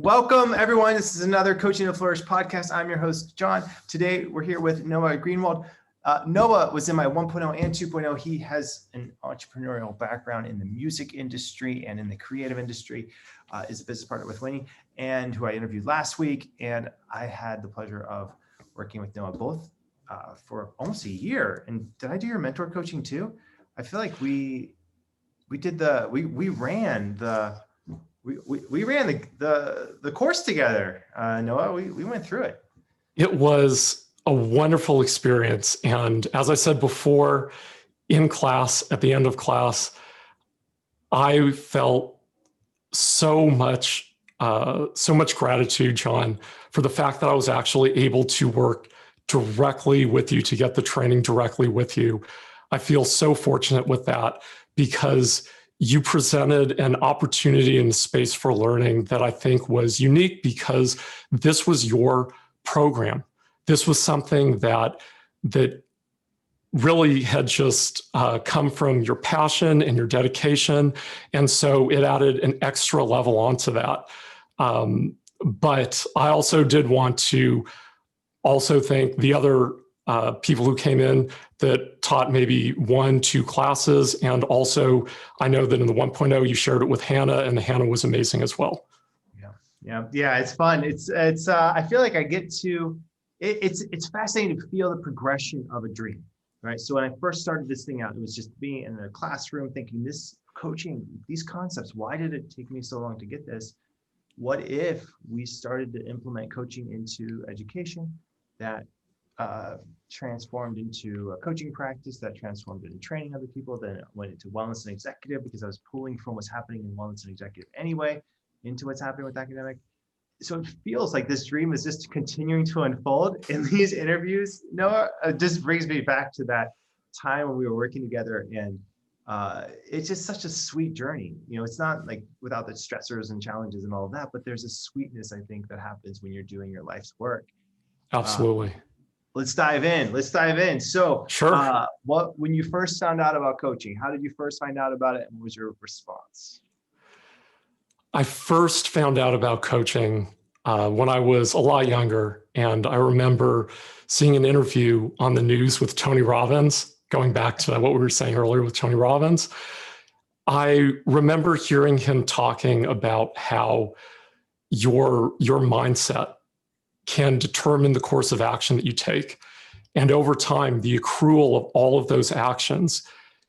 Welcome, everyone. This is another Coaching to Flourish podcast. I'm your host, John. Today, we're here with Noah Greenwald. Noah was in my 1.0 and 2.0. He has an entrepreneurial background in the music industry and in the creative industry, is a business partner with Winnie, and who I interviewed last week. And I had the pleasure of working with Noah both for almost a year. And did I do your mentor coaching too? I feel like we ran the course together, Noah. We went through it. It was a wonderful experience. And as I said before, in class, at the end of class, I felt so much gratitude, John, for the fact that I was actually able to work directly with you, to get the training directly with you. I feel so fortunate with that because you presented an opportunity and space for learning that I think was unique because this was your program. This was something that really had just come from your passion and your dedication. And so it added an extra level onto that. But I also did want to also thank the other people who came in that taught maybe 1-2 classes. And also, I know that in the 1.0, you shared it with Hannah, and Hannah was amazing as well. Yeah, it's fun. I feel like I get to, it's fascinating to feel the progression of a dream, right? So when I first started this thing out, it was just me in a classroom thinking this coaching, these concepts, why did it take me so long to get this? What if we started to implement coaching into education that transformed into a coaching practice, that transformed into training other people, then it went into wellness and executive because I was pulling from what's happening in wellness and executive anyway into what's happening with academic. So it feels like this dream is just continuing to unfold in these interviews. Noah, it just brings me back to that time when we were working together, and it's just such a sweet journey. You know, it's not like without the stressors and challenges and all of that, but there's a sweetness, I think, that happens when you're doing your life's work. Absolutely. Let's dive in. So, sure. When you first found out about coaching, how did you first find out about it, and what was your response? I first found out about coaching when I was a lot younger, and I remember seeing an interview on the news with Tony Robbins, going back to what we were saying earlier with Tony Robbins. I remember hearing him talking about how your mindset can determine the course of action that you take. And over time, the accrual of all of those actions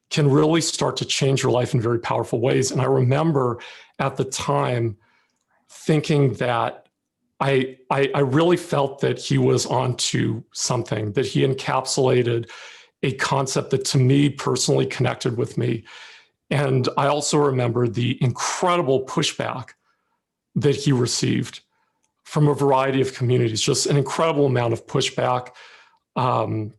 can really start to change your life in very powerful ways. And I remember at the time thinking that I really felt that he was onto something, that he encapsulated a concept that to me personally connected with me. And I also remember the incredible pushback that he received from a variety of communities, just an incredible amount of pushback. But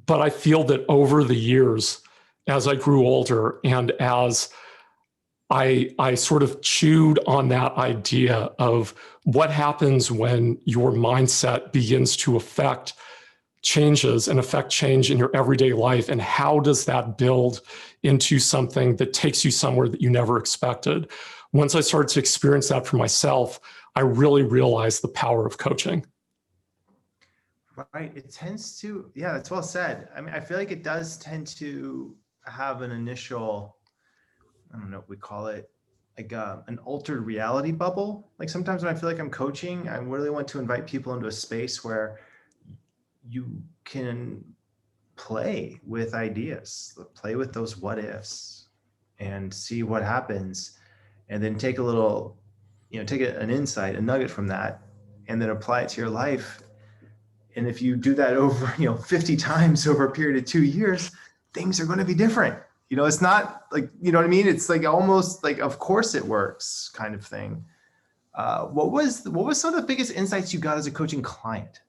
I feel that over the years, as I grew older and as I sort of chewed on that idea of what happens when your mindset begins to affect changes and affect change in your everyday life, and how does that build into something that takes you somewhere that you never expected. Once I started to experience that for myself, I really realized the power of coaching. Right. It tends to, yeah, that's well said. I mean, I feel like it does tend to have an initial, I don't know what we call it, like an altered reality bubble. Like sometimes when I feel like I'm coaching, I really want to invite people into a space where you can play with ideas, play with those what ifs and see what happens, and then take a little, take an insight, a nugget from that, and then apply it to your life. And if you do that over, 50 times over a period of 2 years, things are going to be different. It's not like, you know what I mean? It's like almost like, of course it works kind of thing. What was some of the biggest insights you got as a coaching client?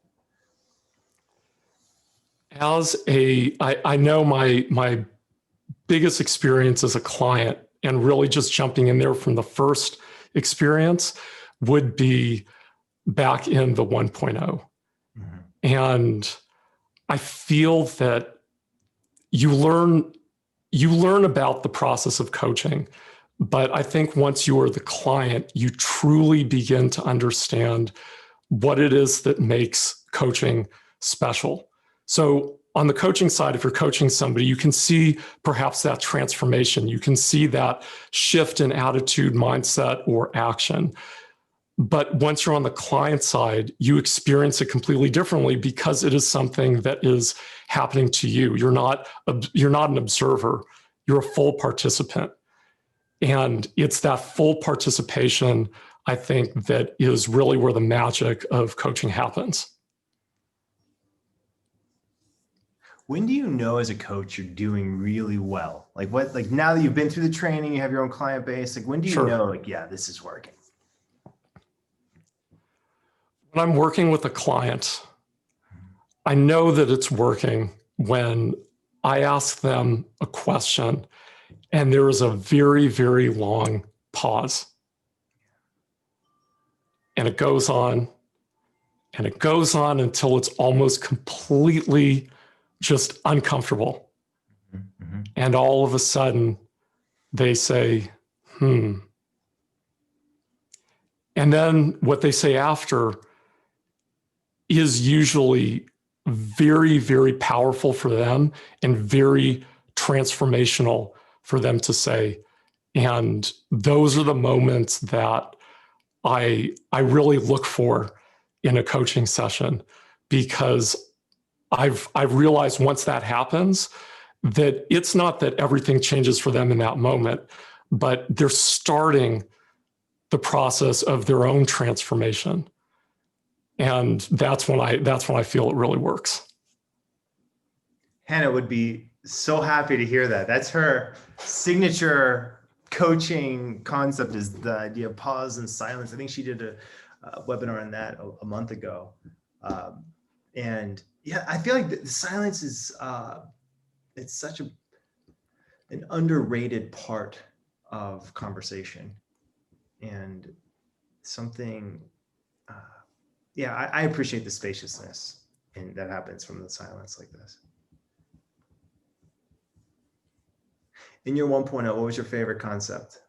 I know my biggest experience as a client, and really just jumping in there from the first experience, would be back in the 1.0. Mm-hmm. And I feel that you learn about the process of coaching But I think once you are the client, you truly begin to understand what it is that makes coaching special. So on the coaching side, if you're coaching somebody, you can see perhaps that transformation. You can see that shift in attitude, mindset, or action. But once you're on the client side, you experience it completely differently because it is something that is happening to you. You're not an observer, you're a full participant. And it's that full participation, I think, that is really where the magic of coaching happens. When do you know as a coach you're doing really well? Like now that you've been through the training, you have your own client base, like when do you know, like, yeah, this is working? When I'm working with a client, I know that it's working when I ask them a question and there is a very, very long pause. And it goes on and it goes on until it's almost completely just uncomfortable. Mm-hmm. And all of a sudden they say, And then what they say after is usually very, very powerful for them and very transformational for them to say. And those are the moments that I really look for in a coaching session, because I've realized once that happens that it's not that everything changes for them in that moment, but they're starting the process of their own transformation. And that's when I feel it really works. Hannah would be so happy to hear that. That's her signature coaching concept, is the idea of pause and silence. I think she did a webinar on that a month ago. And yeah, I feel like the silence is, it's such an underrated part of conversation, and something, yeah, I appreciate the spaciousness and that happens from the silence like this. In your 1.0, what was your favorite concept?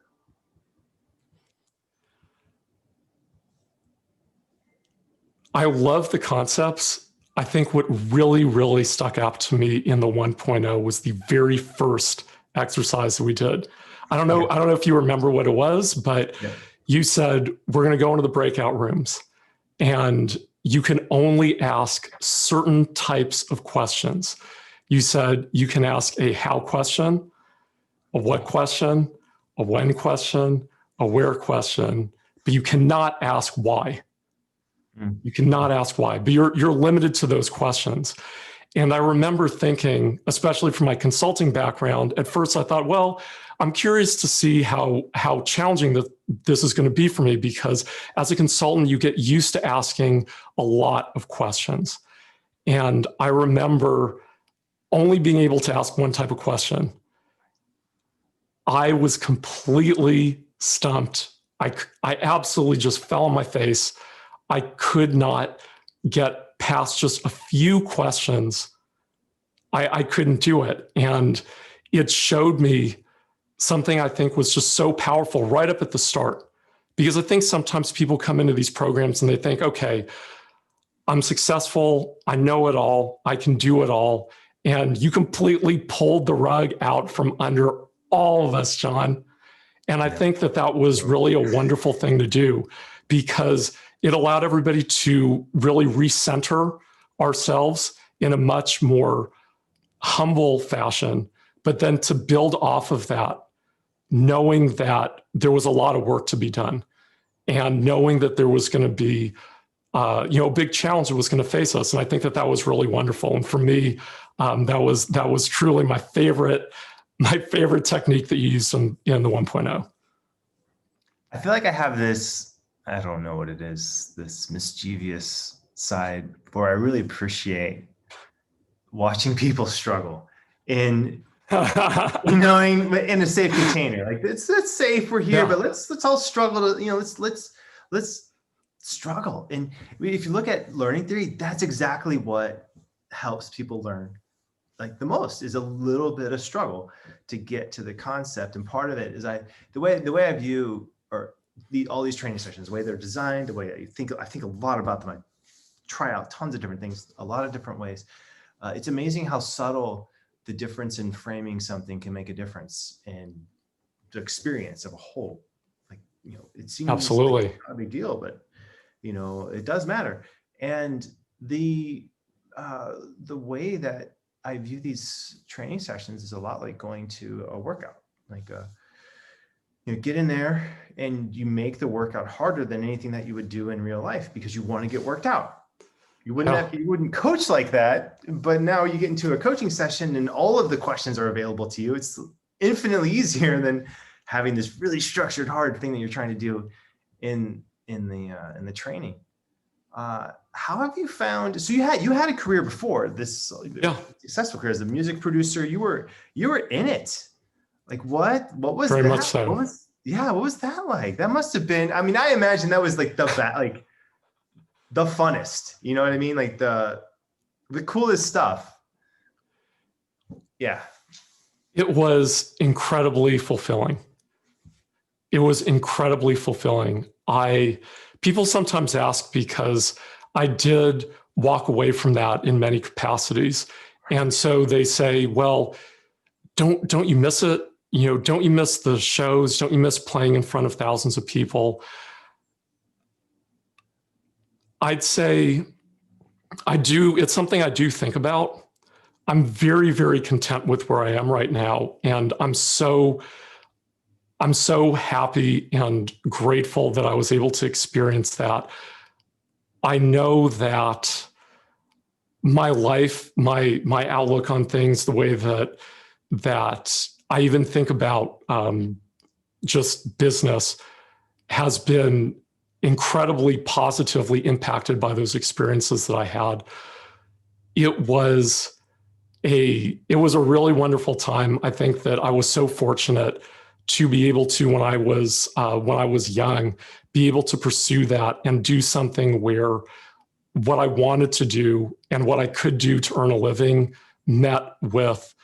I love the concepts. I think what really, really stuck out to me in the 1.0 was the very first exercise that we did. I don't know if you remember what it was, but you said, we're going to go into the breakout rooms and you can only ask certain types of questions. You said you can ask a how question, a what question, a when question, a where question, but you cannot ask why. You cannot ask why, but you're limited to those questions. And I remember thinking, especially from my consulting background, at first I thought, well, I'm curious to see how challenging this is going to be for me, because as a consultant, you get used to asking a lot of questions. And I remember only being able to ask one type of question. I was completely stumped. I absolutely just fell on my face. I could not get past just a few questions. I couldn't do it. And it showed me something I think was just so powerful right up at the start. Because I think sometimes people come into these programs and they think, okay, I'm successful, I know it all, I can do it all. And you completely pulled the rug out from under all of us, John. And I think that was really a wonderful thing to do, because it allowed everybody to really recenter ourselves in a much more humble fashion, but then to build off of that, knowing that there was a lot of work to be done, and knowing that there was going to be a big challenge that was going to face us. And I think that was really wonderful. And for me, that was truly my favorite technique that you used in the 1.0. I feel like I have this, I don't know what it is, this mischievous side where I really appreciate watching people struggle in knowing in a safe container. Like it's safe, we're here, but let's all struggle to, let's struggle. And if you look at learning theory, that's exactly what helps people learn. like the most is a little bit of struggle to get to the concept. And part of it is the way I view all these training sessions, the way they're designed, the way I think a lot about them. I try out tons of different things, a lot of different ways. It's amazing how subtle the difference in framing something can make a difference in the experience of a whole. Like, it seems Absolutely like not a big deal, but it does matter. And the way that I view these training sessions is a lot like going to a workout. Like, get in there and you make the workout harder than anything that you would do in real life because you want to get worked out. You wouldn't coach like that, but now you get into a coaching session and all of the questions are available to you. It's infinitely easier than having this really structured, hard thing that you're trying to do in the training. How have you found? So you had a career before this, successful career as a music producer. You were in it. Like what was very that? much so. What was that like? That must have been. I mean, I imagine that was like the funnest. You know what I mean? Like the coolest stuff. Yeah. It was incredibly fulfilling. It was incredibly fulfilling. People sometimes ask because I did walk away from that in many capacities. And so they say, well, don't you miss it? Don't you miss the shows? Don't you miss playing in front of thousands of people? I'd say I do. It's something I do think about. I'm very, very content with where I am right now. And I'm so happy and grateful that I was able to experience that. I know that my life, my outlook on things, the way that I even think about just business has been incredibly positively impacted by those experiences that I had. It was a really wonderful time. I think that I was so fortunate to be able to, when I was young, be able to pursue that and do something where what I wanted to do and what I could do to earn a living met with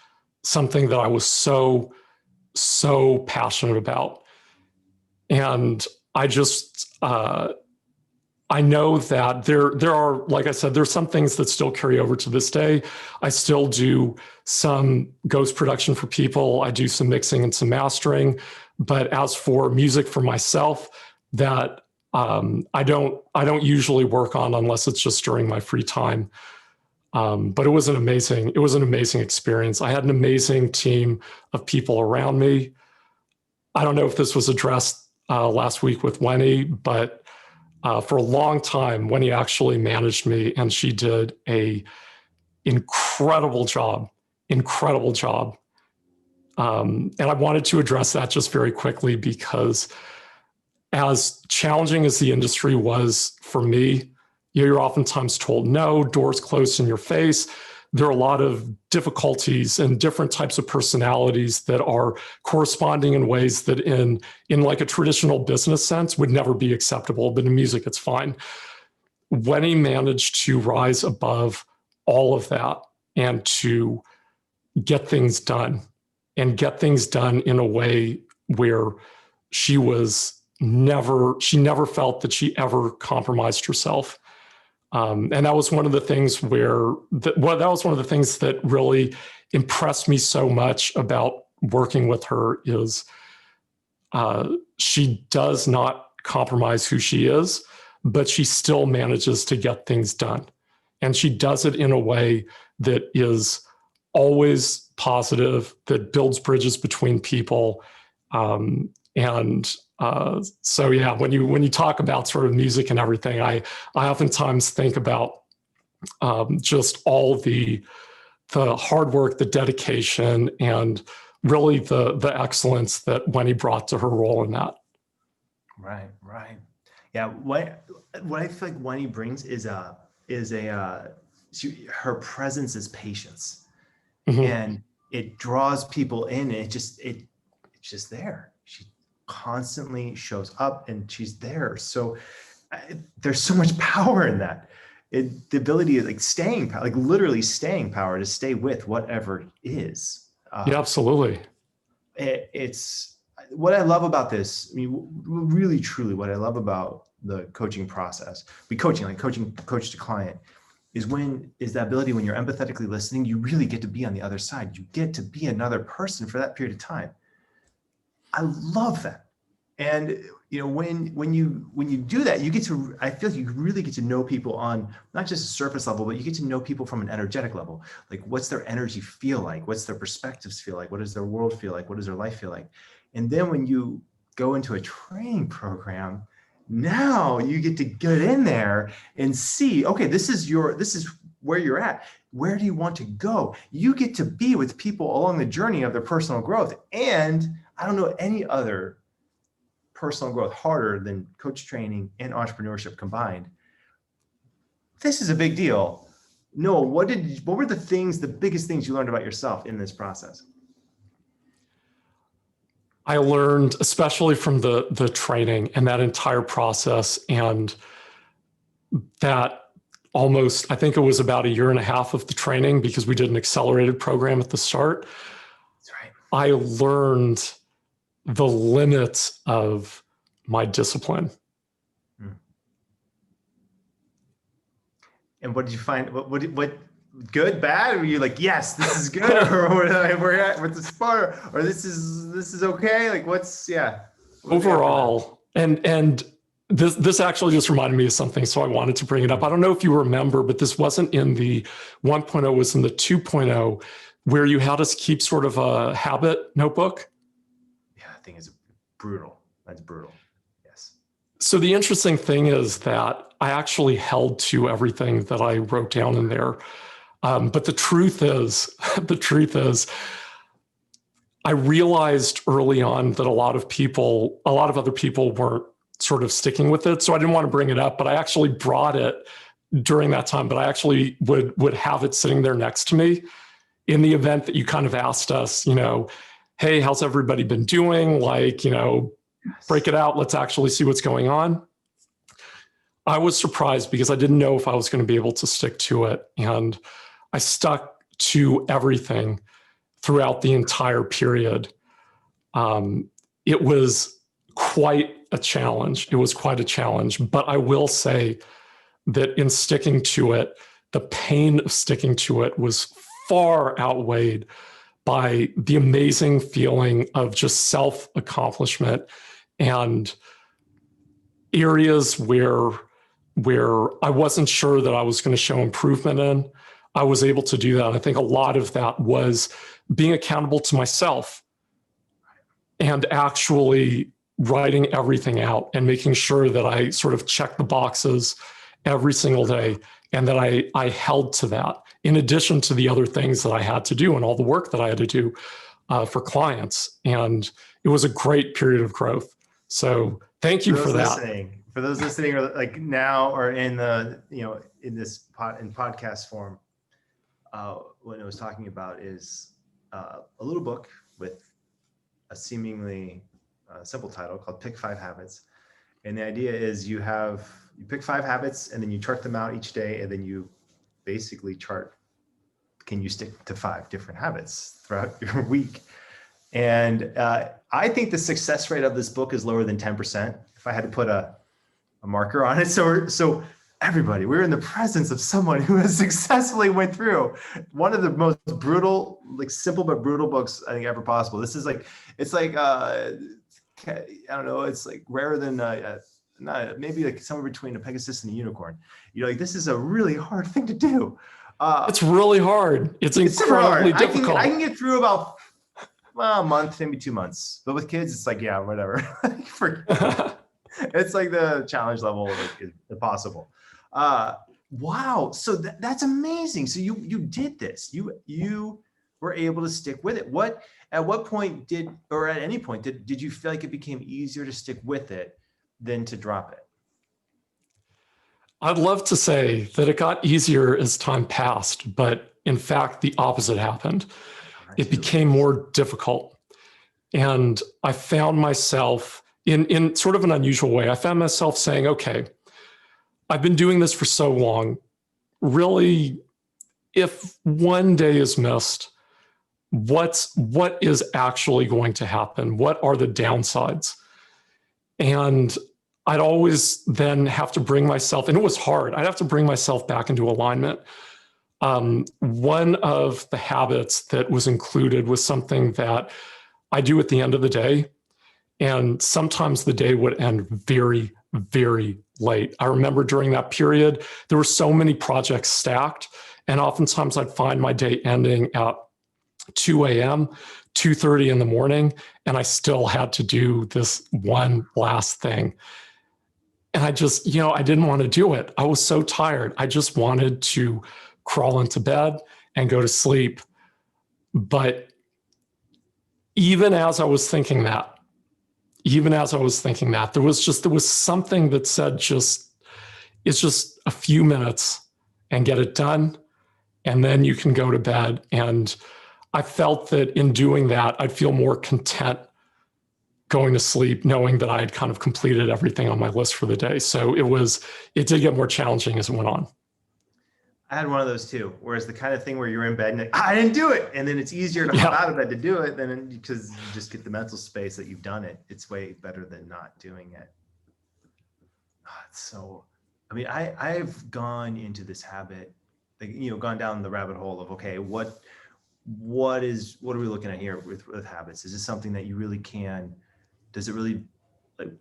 something that I was so passionate about. And I know that there are, like I said, there's some things that still carry over to this day. I still do some ghost production for people. I do some mixing and some mastering. But as for music for myself, that I don't usually work on unless it's just during my free time. But it was an amazing experience. I had an amazing team of people around me. I don't know if this was addressed last week with Wendy, but for a long time, Wendy actually managed me, and she did a incredible job. And I wanted to address that just very quickly because as challenging as the industry was for me, you're oftentimes told no, doors closed in your face. There are a lot of difficulties and different types of personalities that are corresponding in ways that in like a traditional business sense would never be acceptable, but in music, it's fine. When he managed to rise above all of that and to get things done in a way where she never felt that she ever compromised herself. And that was one of the things that really impressed me so much about working with her is she does not compromise who she is, but she still manages to get things done. And she does it in a way that is always positive, that builds bridges between people. So yeah, when you talk about sort of music and everything, I oftentimes think about just all the hard work, the dedication, and really the excellence that Wendy brought to her role in that. Right. Yeah, what I feel like Wendy brings is her presence is patience, mm-hmm. and it draws people in. And it's just there. She constantly shows up and she's there. So there's so much power in that. the ability of like staying power, like literally staying power to stay with whatever is. Yeah, absolutely. It's what I love about this. I mean, really, truly, what I love about the coaching process, coach to client, is the ability when you're empathetically listening, you really get to be on the other side. You get to be another person for that period of time. I love that. And when you do that, I feel like you really get to know people on not just a surface level, but you get to know people from an energetic level. Like, what's their energy feel like? What's their perspectives feel like? What does their world feel like? What does their life feel like? And then when you go into a training program, now you get to get in there and see, okay, this is where you're at. Where do you want to go? You get to be with people along the journey of their personal growth. And I don't know any other personal growth harder than coach training and entrepreneurship combined. This is a big deal. Noah, what were the biggest things you learned about yourself in this process? I learned, especially from the training and that entire process, and that I think it was about 1.5 years of the training, because we did an accelerated program at the start. That's right. I learned the limits of my discipline. And what did you find? What good, bad? Or were you like, yes, this is good, or we're at with the spar, or this is okay? Like, overall, and this actually just reminded me of something, so I wanted to bring it up. I don't know if you remember, but this wasn't in the 1.0, it was in the 2.0, where you had us keep sort of a habit notebook. Yeah, I think it's brutal. That's brutal. Yes. So the interesting thing is that I actually held to everything that I wrote down in there. But the truth is, I realized early on that a lot of other people weren't sort of sticking with it. So I didn't want to bring it up, but I actually brought it during that time. But I actually would have it sitting there next to me in the event that you kind of asked us, hey, how's everybody been doing? Like, break it out. Let's actually see what's going on. I was surprised because I didn't know if I was going to be able to stick to it. And I stuck to everything throughout the entire period. It was quite a challenge. But I will say that in sticking to it, the pain of sticking to it was far outweighed by the amazing feeling of just self-accomplishment and areas where I wasn't sure that I was going to show improvement in. I was able to do that. I think a lot of that was being accountable to myself and actually writing everything out and making sure that I sort of checked the boxes every single day, and that I held to that, in addition to the other things that I had to do and all the work that I had to do for clients. And it was a great period of growth. So thank you for that. For those listening, or like now, or in the, in this podcast form, what I was talking about is a little book with a seemingly simple title called Pick 5 Habits. And the idea is you pick 5 habits, and then you chart them out each day, and then you basically chart, can you stick to 5 different habits throughout your week? And I think the success rate of this book is lower than 10%. If I had to put a marker on it. So everybody, we're in the presence of someone who has successfully went through one of the most brutal, like simple but brutal books I think ever possible. This is like, it's like, I don't know, it's like rarer than, maybe like somewhere between a Pegasus and a unicorn. Like, this is a really hard thing to do. It's really hard. It's incredibly difficult. I can get through about a month, maybe 2 months. But with kids, it's like, yeah, whatever. It's like the challenge level, like, is impossible. Wow. So that's amazing. So you did this. You were able to stick with it. At what point or at any point did you feel like it became easier to stick with it than to drop it? I'd love to say that it got easier as time passed, but in fact, the opposite happened. It became more difficult. And I found myself in sort of an unusual way. I found myself saying, okay, I've been doing this for so long. really, if one day is missed, what is actually going to happen? What are the downsides? And I'd always then have to bring myself, and it was hard, I'd have to bring myself back into alignment. One of the habits that was included was something that I do at the end of the day. And sometimes the day would end very, very late. I remember during that period, there were so many projects stacked. And oftentimes I'd find my day ending at 2 a.m., 2:30 in the morning, and I still had to do this one last thing. And I just, I didn't want to do it. I was so tired. I just wanted to crawl into bed and go to sleep. But even as I was thinking that, there was something that said, it's just a few minutes and get it done. And then you can go to bed. And I felt that in doing that, I'd feel more content going to sleep, knowing that I had kind of completed everything on my list for the day. So it did get more challenging as it went on. I had one of those too, whereas the kind of thing where you're in bed and like, I didn't do it. And then it's easier to hop out of bed to do it than because you just get the mental space that you've done it. It's way better than not doing it. I've gone into this habit, gone down the rabbit hole of, okay, what are we looking at here with habits? Is this something that you really can, does it really,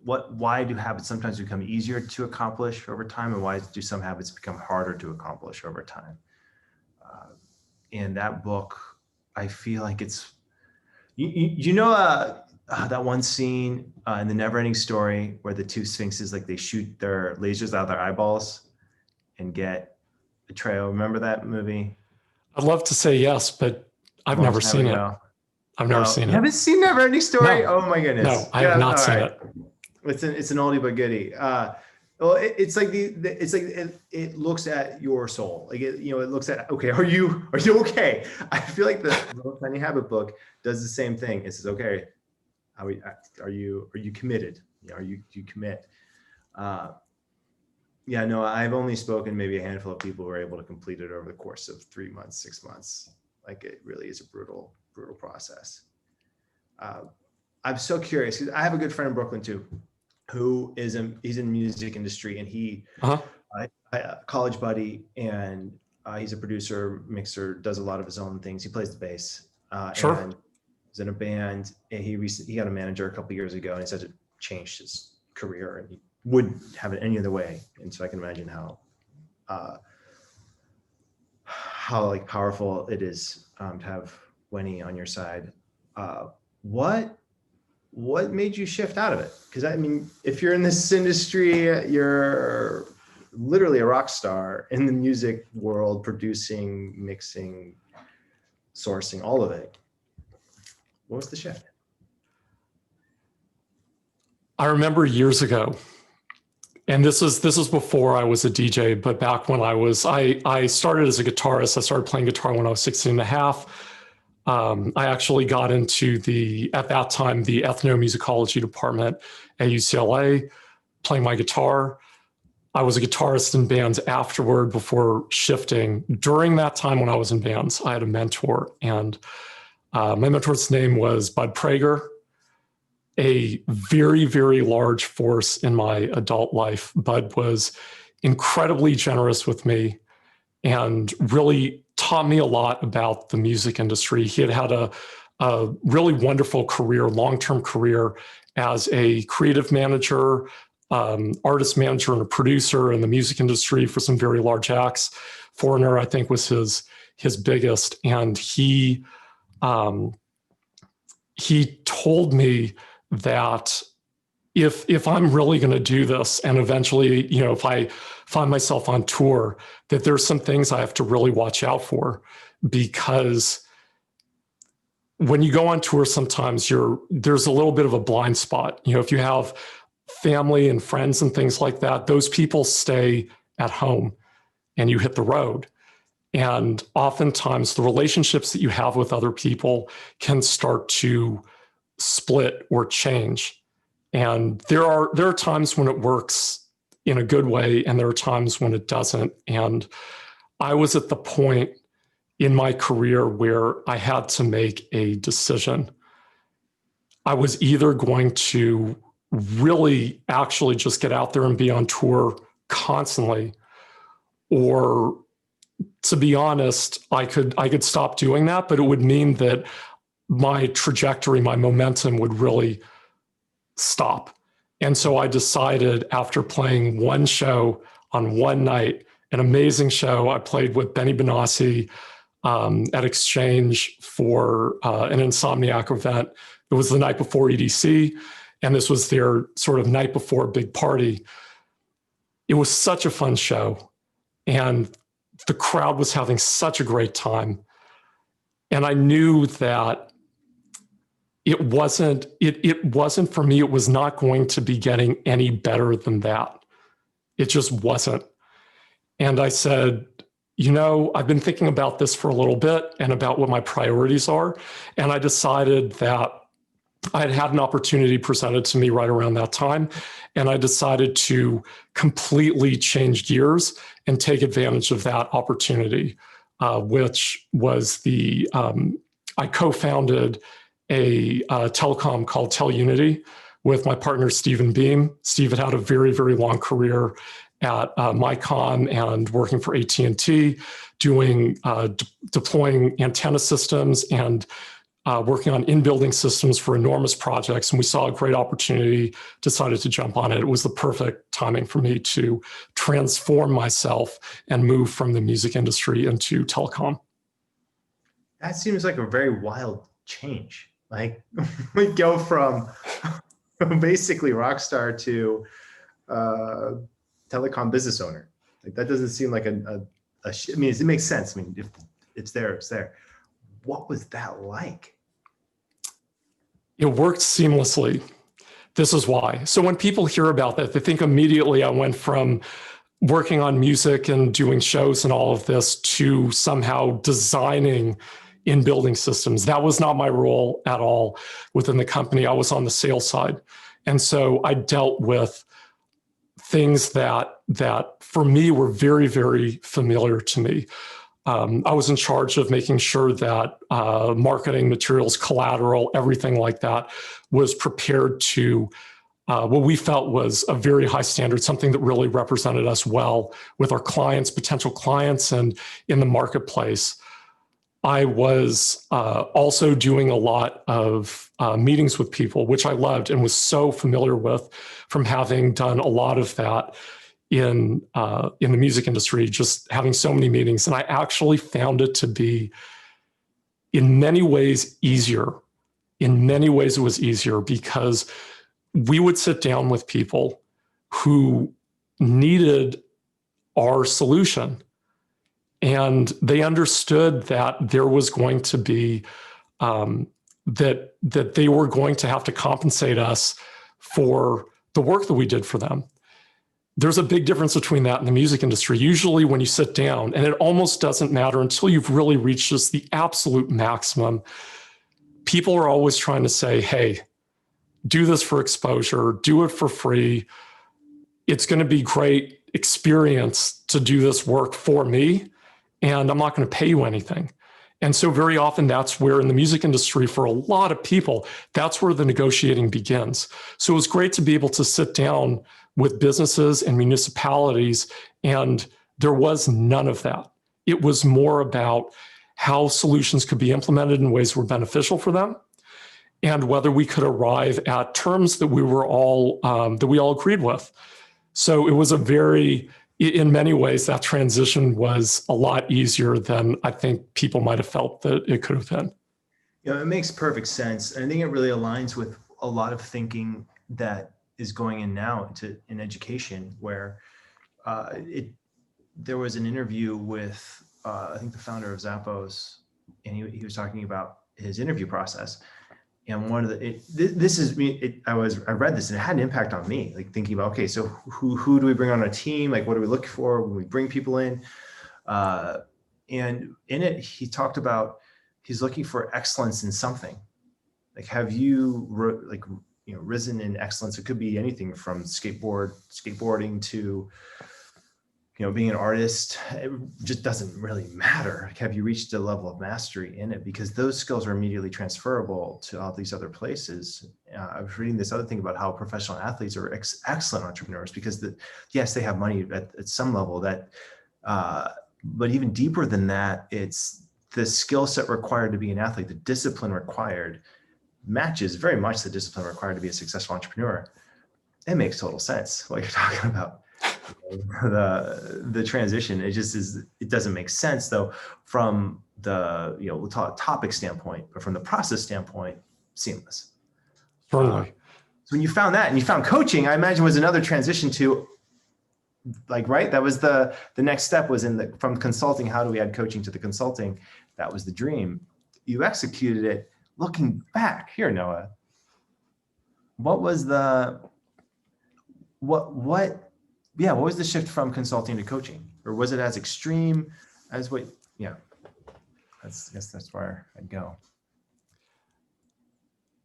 why do habits sometimes become easier to accomplish over time, and why do some habits become harder to accomplish over time? In that book, I feel like it's, that one scene in the Never-Ending Story where the two sphinxes, like they shoot their lasers out of their eyeballs and get a trail. Remember that movie? I'd love to say yes, but I've never seen it. I've never seen it. You haven't seen Never-Ending Story? No. Oh my goodness. No, I have not seen it. It's an oldie but goodie. It looks at your soul. Like it looks at, okay, are you okay? I feel like the Little Tiny Habit book does the same thing. It says, okay, are you committed? Do you commit? I've only spoken maybe a handful of people who were able to complete it over the course of 3 months, 6 months. Like it really is a brutal process. I'm so curious because I have a good friend in Brooklyn too, who he's in the music industry, and he, a college buddy, and he's a producer, mixer, does a lot of his own things. He plays the bass. Sure. And he's in a band, and he got a manager a couple of years ago, and he said it changed his career, and he wouldn't have it any other way. And so I can imagine how like powerful it is to have Winnie on your side. What made you shift out of it? Because I mean, if you're in this industry, you're literally a rock star in the music world, producing, mixing, sourcing, all of it. What was the shift? I remember years ago, and this was before I was a DJ, but back when I started as a guitarist. I started playing guitar when I was 16 and a half. I actually got into at that time, the ethnomusicology department at UCLA, playing my guitar. I was a guitarist in bands afterward before shifting. During that time when I was in bands, I had a mentor, and my mentor's name was Bud Prager, a very, very large force in my adult life. Bud was incredibly generous with me and really taught me a lot about the music industry. He had a really wonderful career, long-term career as a creative manager, artist manager, and a producer in the music industry for some very large acts. Foreigner, I think, was his biggest. And he told me that if I'm really going to do this, and eventually, if I find myself on tour, that there's some things I have to really watch out for, because when you go on tour, sometimes there's a little bit of a blind spot. If you have family and friends and things like that, those people stay at home and you hit the road. And oftentimes the relationships that you have with other people can start to split or change. And there are times when it works in a good way, and there are times when it doesn't. And I was at the point in my career where I had to make a decision. I was either going to really actually just get out there and be on tour constantly, or to be honest, I could stop doing that, but it would mean that my trajectory, my momentum would really stop. And so I decided, after playing one show on one night, an amazing show, I played with Benny Benassi at Exchange for an Insomniac event. It was the night before EDC, and this was their sort of night before big party. It was such a fun show, and the crowd was having such a great time. And I knew that it wasn't for me. It was not going to be getting any better than that. It just wasn't. And I said, I've been thinking about this for a little bit and about what my priorities are. And I decided that I had had an opportunity presented to me right around that time. And I decided to completely change gears and take advantage of that opportunity, which was I co-founded a telecom called Telunity with my partner, Stephen Beam. Steve had a very, very long career at Micom and working for AT&T, doing deploying antenna systems and working on in-building systems for enormous projects. And we saw a great opportunity, decided to jump on it. It was the perfect timing for me to transform myself and move from the music industry into telecom. That seems like a very wild change. Like, we go from basically rock star to telecom business owner. Like, that doesn't seem like I mean, it makes sense. I mean, if it's there, it's there. What was that like? It worked seamlessly. This is why. So when people hear about that, they think immediately I went from working on music and doing shows and all of this to somehow designing in-building systems. That was not my role at all within the company. I was on the sales side. And so I dealt with things that for me were very, very familiar to me. I was in charge of making sure that marketing materials, collateral, everything like that was prepared to what we felt was a very high standard, something that really represented us well with our clients, potential clients, and in the marketplace. I was also doing a lot of meetings with people, which I loved and was so familiar with from having done a lot of that in the music industry, just having so many meetings. And I actually found it to be, in many ways, easier. In many ways, it was easier because we would sit down with people who needed our solution. And they understood that there was going to be, that they were going to have to compensate us for the work that we did for them. There's a big difference between that and the music industry. Usually when you sit down, and it almost doesn't matter until you've really reached just the absolute maximum, people are always trying to say, hey, do this for exposure, do it for free. It's going to be great experience to do this work for me, and I'm not going to pay you anything. And so very often that's where, in the music industry, for a lot of people, that's where the negotiating begins. So it was great to be able to sit down with businesses and municipalities, and there was none of that. It was more about how solutions could be implemented in ways that were beneficial for them, and whether we could arrive at terms that we all agreed with. So it was in many ways, that transition was a lot easier than I think people might have felt that it could have been. It makes perfect sense. And I think it really aligns with a lot of thinking that is going in now in education, where there was an interview with, I think, the founder of Zappos, and he was talking about his interview process. And one of the, I read this and it had an impact on me, like thinking about, okay, so who do we bring on our team? Like, what do we look for when we bring people in? And in it, he talked about, he's looking for excellence in something. Like, have you risen in excellence? It could be anything from skateboarding to being an artist, it just doesn't really matter. Like, have you reached a level of mastery in it? Because those skills are immediately transferable to all these other places. I was reading this other thing about how professional athletes are excellent entrepreneurs because yes, they have money at some level but even deeper than that, it's the skill set required to be an athlete, the discipline required matches very much the discipline required to be a successful entrepreneur. It makes total sense what you're talking about. The transition, it doesn't make sense though from the we'll talk topic standpoint, but from the process standpoint, seamless. Totally. So when you found that and you found coaching, I imagine was another transition to right? That was the next step was from consulting, how do we add coaching to the consulting? That was the dream. You executed it. Looking back here, Noah, what was what was the shift from consulting to coaching? Or was it as extreme as I guess that's where I'd go.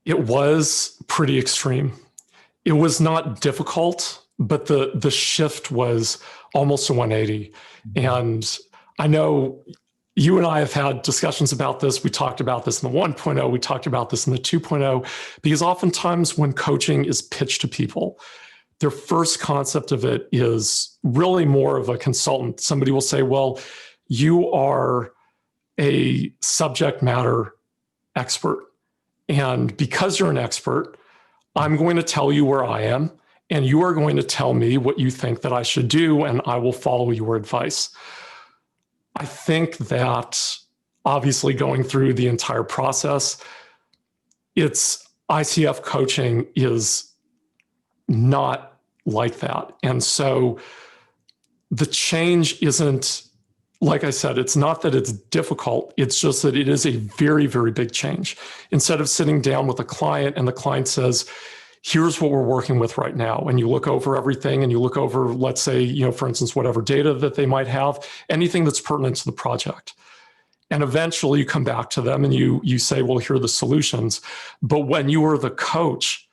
It was pretty extreme. It was not difficult, but the shift was almost a 180. And I know you and I have had discussions about this. We talked about this in the 1.0. We talked about this in the 2.0, because oftentimes when coaching is pitched to people, their first concept of it is really more of a consultant. Somebody will say, well, you are a subject matter expert. And because you're an expert, I'm going to tell you where I am, and you are going to tell me what you think that I should do, and I will follow your advice. I think that obviously going through the entire process, ICF coaching is not like that. And so the change isn't, like I said, it's not that it's difficult. It's just that it is a very, very big change. Instead of sitting down with a client and the client says, here's what we're working with right now. And you look over everything and you look over, let's say, for instance, whatever data that they might have, anything that's pertinent to the project. And eventually you come back to them and you say, well, here are the solutions. But when you are the coach,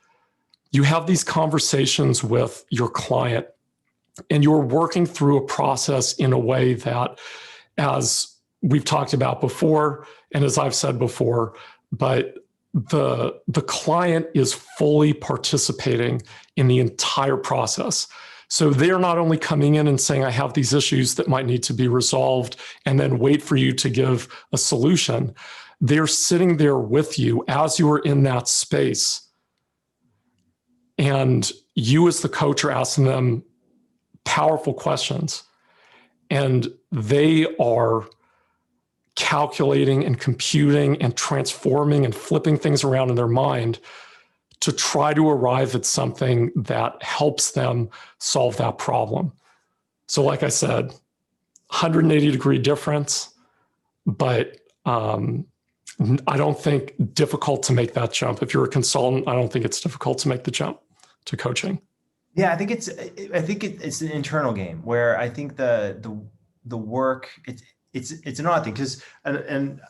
you have these conversations with your client and you're working through a process in a way that, as we've talked about before, and as I've said before, but the client is fully participating in the entire process. So they're not only coming in and saying, I have these issues that might need to be resolved, and then wait for you to give a solution. They're sitting there with you as you are in that space. And you as the coach are asking them powerful questions. And they are calculating and computing and transforming and flipping things around in their mind to try to arrive at something that helps them solve that problem. So like I said, 180-degree difference, but I don't think difficult to make that jump. If you're a consultant, I don't think it's difficult to make the jump to coaching. Yeah, I think it's an internal game where I think the work, it's an odd thing because, and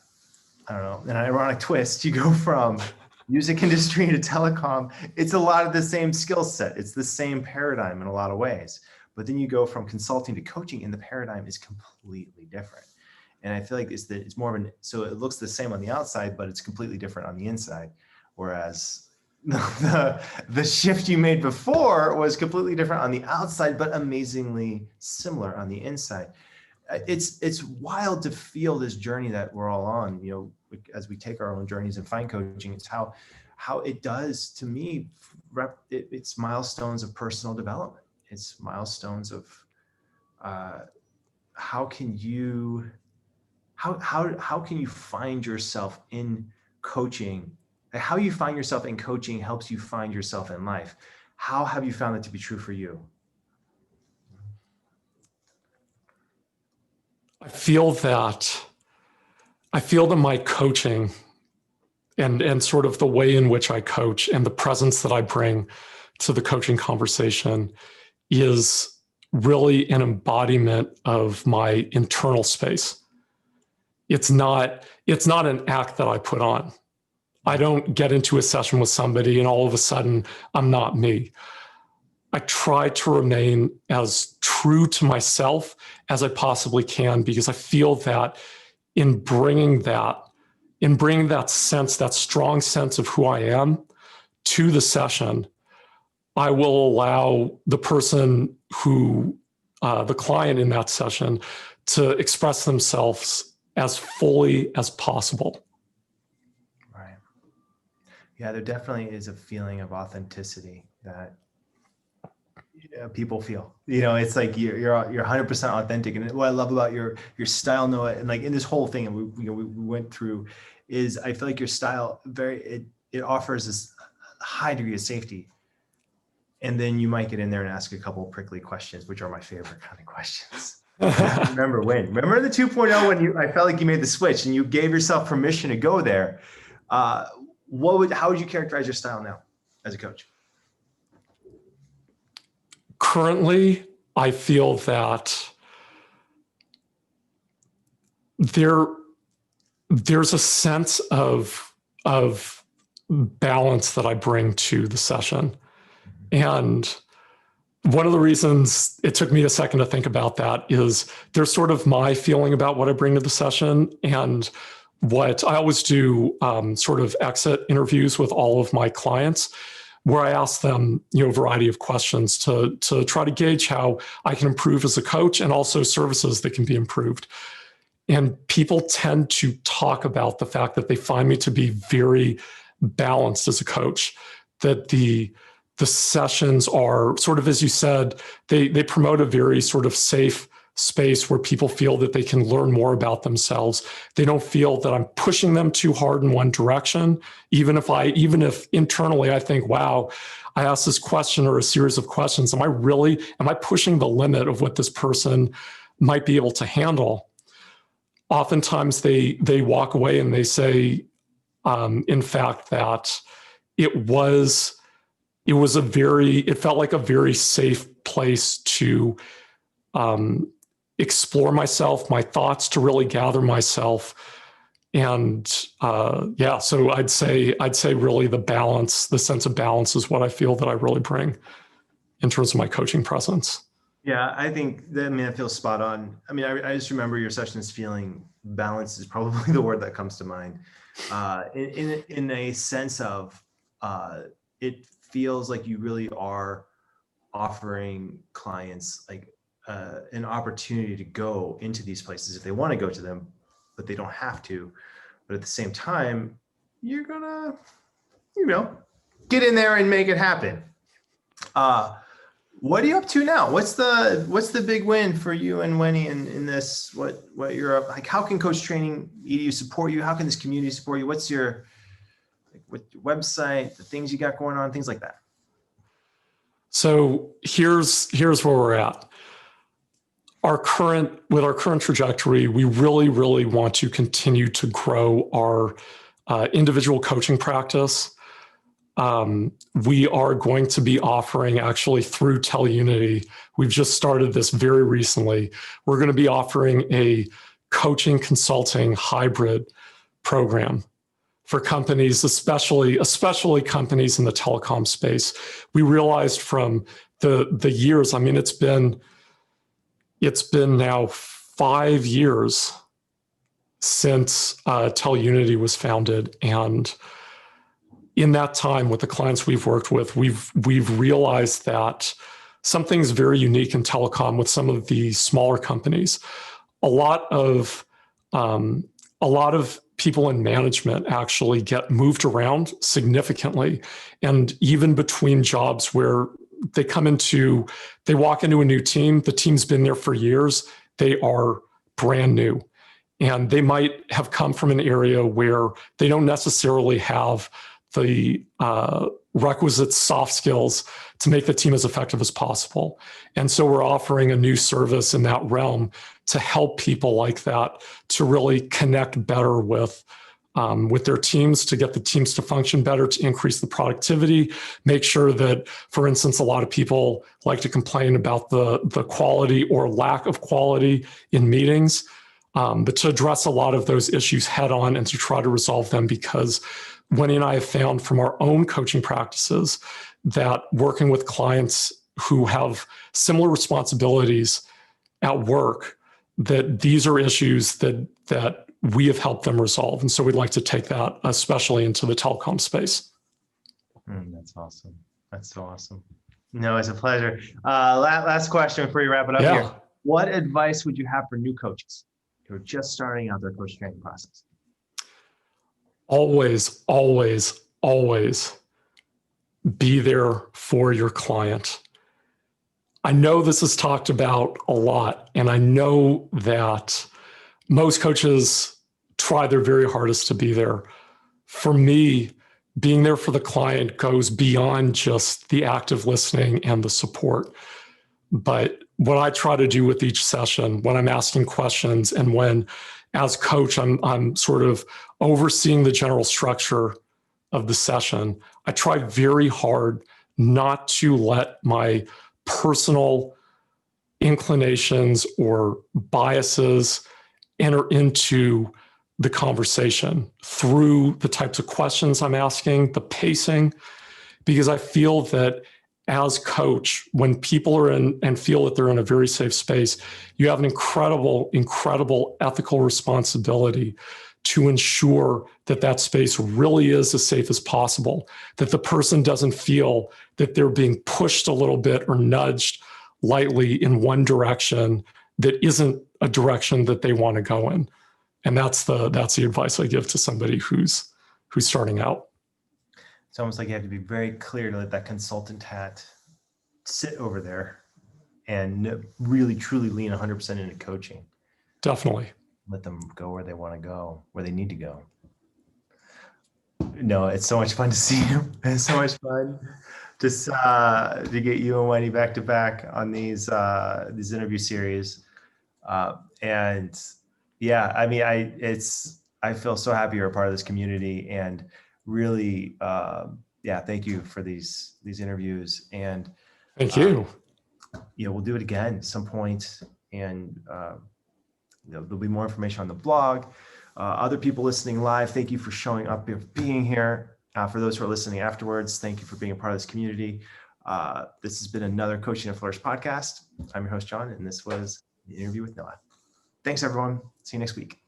I don't know, an ironic twist, you go from music industry to telecom, it's a lot of the same skill set. It's the same paradigm in a lot of ways. But then you go from consulting to coaching and the paradigm is completely different. And I feel like it's more of so it looks the same on the outside, but it's completely different on the inside. Whereas the shift you made before was completely different on the outside, but amazingly similar on the inside. It's wild to feel this journey that we're all on, as we take our own journeys and find coaching. It's how it does to me. It's milestones of personal development. It's milestones of how can you find yourself in coaching. How you find yourself in coaching helps you find yourself in life. How have you found that to be true for you? I feel that my coaching and sort of the way in which I coach and the presence that I bring to the coaching conversation is really an embodiment of my internal space. It's not an act that I put on. I don't get into a session with somebody and all of a sudden I'm not me. try to remain as true to myself as I possibly can, because I feel that in bringing that sense, that strong sense of who I am to the session, I will allow the person who, the client in that session, to express themselves as fully as possible. Right. Yeah, there definitely is a feeling of authenticity that people feel. It's like you're 100% authentic. And what I love about your style, Noah, and like in this whole thing, and we went through, is I feel like your style it offers this high degree of safety. And then you might get in there and ask a couple of prickly questions, which are my favorite kind of questions. Remember the 2.0 when I felt like you made the switch and you gave yourself permission to go there. How would you characterize your style now as a coach? Currently, I feel that there's a sense of balance that I bring to the session. And one of the reasons it took me a second to think about that is there's sort of my feeling about what I bring to the session, and what I always do sort of exit interviews with all of my clients, where I ask them, a variety of questions to try to gauge how I can improve as a coach, and also services that can be improved. And people tend to talk about the fact that they find me to be very balanced as a coach, that the sessions are sort of, as you said, they promote a very sort of safe space where people feel that they can learn more about themselves. They don't feel that I'm pushing them too hard in one direction. Even if internally I think, wow, I asked this question or a series of questions, am I pushing the limit of what this person might be able to handle? Oftentimes they walk away and they say, in fact, that it felt like a very safe place to explore myself, my thoughts, to really gather myself. And so I'd say really the sense of balance is what I feel that I really bring in terms of my coaching presence. Yeah, I think that feels spot on. I just remember your sessions feeling balance is probably the word that comes to mind. In a sense of it feels like you really are offering clients like an opportunity to go into these places if they want to go to them, but they don't have to. But at the same time, you're gonna, get in there and make it happen. What are you up to now? What's the big win for you and Wendy in this? What you're up, like? How can Coach Training EDU support you? How can this community support you? What's your website, the things you got going on, things like that? So here's where we're at. With our current trajectory, we really, really want to continue to grow our individual coaching practice. We are going to be offering, actually through Telunity, we've just started this very recently. We're going to be offering a coaching consulting hybrid program for companies, especially companies in the telecom space. We realized from the years, it's been now 5 years since Telunity was founded, and in that time, with the clients we've worked with, we've realized that something's very unique in telecom with some of the smaller companies. A lot of people in management actually get moved around significantly, and even between jobs where they walk into a new team, the team's been there for years, they are brand new. And they might have come from an area where they don't necessarily have the requisite soft skills to make the team as effective as possible. And so we're offering a new service in that realm to help people like that to really connect better with their teams, to get the teams to function better, to increase the productivity, make sure that, for instance, a lot of people like to complain about the quality or lack of quality in meetings, but to address a lot of those issues head on and to try to resolve them, because Wendy and I have found from our own coaching practices that working with clients who have similar responsibilities at work, that these are issues that we have helped them resolve. And so we'd like to take that especially into the telecom space. That's awesome. That's so awesome. No, it's a pleasure. Last question before you wrap it up here. What advice would you have for new coaches who are just starting out their coach training process? Always, always, always be there for your client. I know this is talked about a lot, and I know that most coaches try their very hardest to be there. For me, being there for the client goes beyond just the active listening and the support. But what I try to do with each session, when I'm asking questions and when, as coach, I'm sort of overseeing the general structure of the session, I try very hard not to let my personal inclinations or biases enter into the conversation through the types of questions I'm asking, the pacing, because I feel that as coach, when people are in and feel that they're in a very safe space, you have an incredible, incredible ethical responsibility to ensure that that space really is as safe as possible, that the person doesn't feel that they're being pushed a little bit or nudged lightly in one direction that isn't a direction that they want to go in. And that's the advice I give to somebody who's starting out. It's almost like you have to be very clear to let that consultant hat sit over there and really truly lean 100% into coaching. Definitely. Let them go where they want to go, where they need to go. No, it's so much fun to see you. It's so much fun just to get you and Wendy back to back on these interview series. And yeah, I mean, I feel so happy you're a part of this community, and really, thank you for these interviews. And thank you. We'll do it again at some point, and there'll be more information on the blog. Other people listening live, thank you for showing up, being here. For those who are listening afterwards, thank you for being a part of this community. This has been another Coaching to Flourish podcast. I'm your host, John, and this was the interview with Noah. Thanks, everyone. See you next week.